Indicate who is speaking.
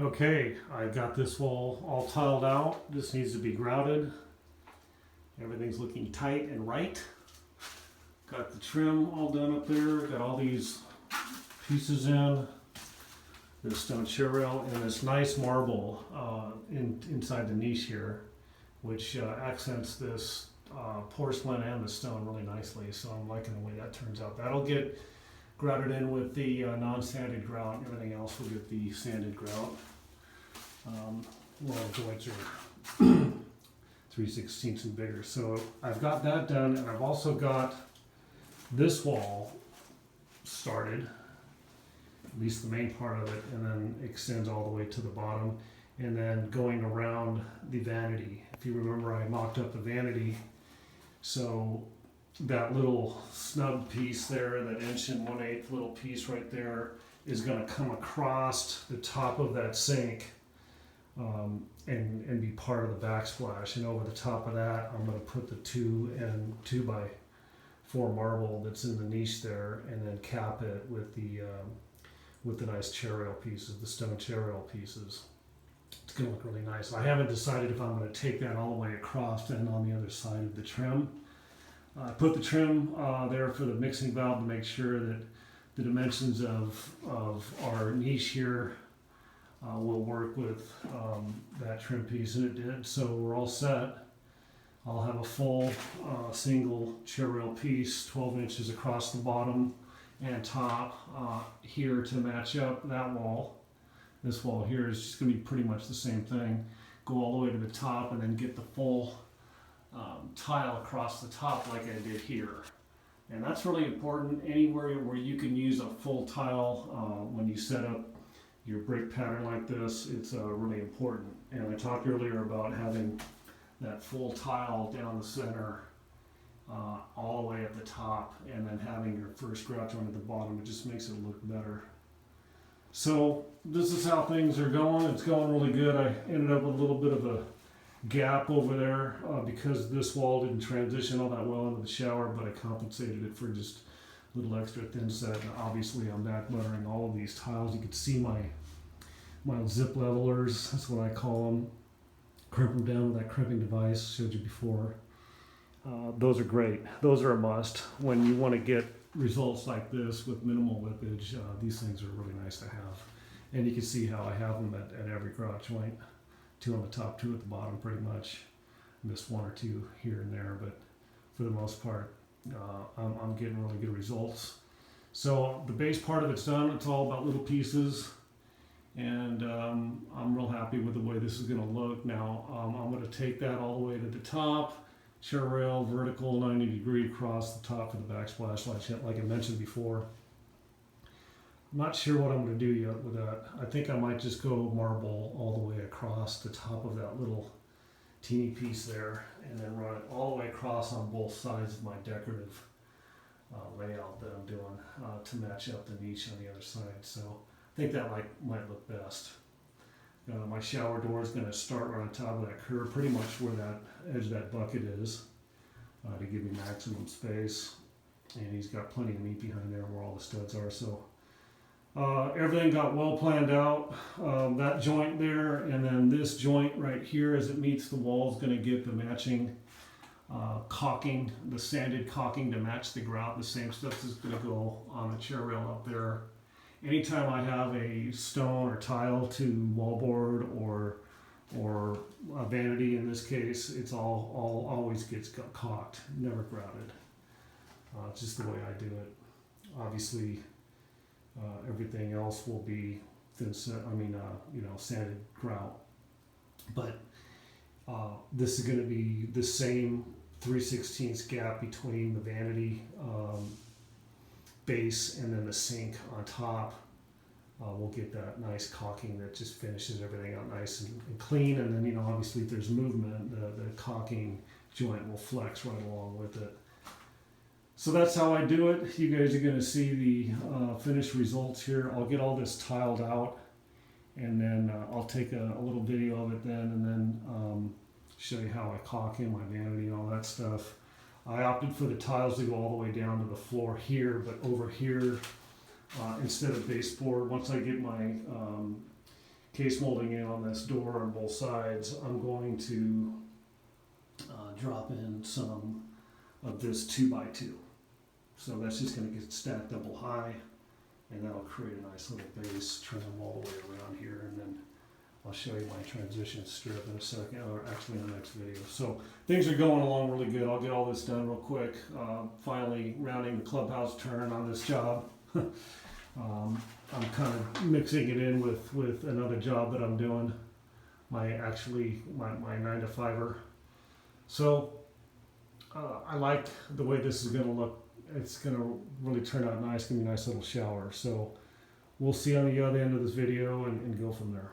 Speaker 1: Okay, I got this wall all tiled out. This needs to be grouted. Everything's looking tight and right. Got the trim all done up there. Got all these pieces in. This stone chair rail and this nice marble inside the niche here, which accents this porcelain and the stone really nicely. So I'm liking the way that turns out. That'll get grouted in with the non-sanded grout. Everything else will get the sanded grout. Well, the joints are 3/16 and bigger. So I've got that done, and I've also got this wall started, at least the main part of it, and then extends all the way to the bottom, and then going around the vanity. If you remember, I mocked up the vanity, so that little snub piece there, that 1 1/8" little piece right there, is going to come across the top of that sink and be part of the backsplash. And over the top of that, I'm going to put the 2x4 marble that's in the niche there, and then cap it with the nice chair rail pieces, the stone chair rail pieces. It's going to look really nice. I haven't decided if I'm going to take that all the way across and on the other side of the trim. I put the trim there for the mixing valve to make sure that the dimensions of our niche here will work with that trim piece, and it did. So we're all set. I'll have a full single chair rail piece, 12 inches across the bottom and top here to match up that wall. This wall here is just going to be pretty much the same thing. Go all the way to the top and then get the full tile across the top like I did here. And that's really important. Anywhere where you can use a full tile when you set up your brick pattern like this, it's really important. And I talked earlier about having that full tile down the center all the way at the top, and then having your first grout joint at the bottom. It just makes it look better. So this is how things are going. It's going really good. I ended up with a little bit of a gap over there because this wall didn't transition all that well into the shower, but I compensated it for just a little extra thin set. And obviously I'm back buttering all of these tiles. You can see my zip levelers, that's what I call them. Crimp them down with that crimping device, showed you before. Those are great. Those are a must. When you want to get results like this with minimal whippage, these things are really nice to have. And you can see how I have them at every grout joint. 2 on the top, 2 at the bottom pretty much. Missed 1 or 2 here and there, but for the most part, I'm getting really good results. So the base part of it's done. It's all about little pieces, and I'm real happy with the way this is going to look. Now I'm going to take that all the way to the top, chair rail vertical 90-degree across the top for the backsplash, like I mentioned before. I'm not sure what I'm going to do yet with that. I think I might just go marble all the way across the top of that little teeny piece there, and then run it all the way across on both sides of my decorative layout that I'm doing to match up the niche on the other side. So I think that might look best. My shower door is going to start right on top of that curve, pretty much where that edge of that bucket is, to give me maximum space. And he's got plenty of meat behind there where all the studs are. So everything got well planned out. That joint there, and then this joint right here, as it meets the wall, is going to get the matching caulking, the sanded caulking to match the grout. The same stuff is going to go on the chair rail up there. Anytime I have a stone or tile to wallboard or a vanity in this case, it's always gets caulked, never grouted. It's just the way I do it. Obviously, everything else will be sanded grout. But this is going to be the same 3/16 gap between the vanity base and then the sink on top. We'll get that nice caulking that just finishes everything out nice and clean. And then, obviously if there's movement, the caulking joint will flex right along with it. So that's how I do it. You guys are going to see the finished results here. I'll get all this tiled out, and then I'll take a little video of it then, and then show you how I caulk in my vanity and all that stuff. I opted for the tiles to go all the way down to the floor here, but over here, instead of baseboard, once I get my case molding in on this door on both sides, I'm going to drop in some of this 2x2. So that's just going to get stacked double high, and that'll create a nice little base, turn them all the way around here, and then I'll show you my transition strip in a second, or actually in the next video. So things are going along really good. I'll get all this done real quick. Finally rounding the clubhouse turn on this job. I'm kind of mixing it in with another job that I'm doing, my 9-to-5er. So I like the way this is going to look. It's going to really turn out nice. It's going to be a nice little shower. So we'll see on the other end of this video and go from there.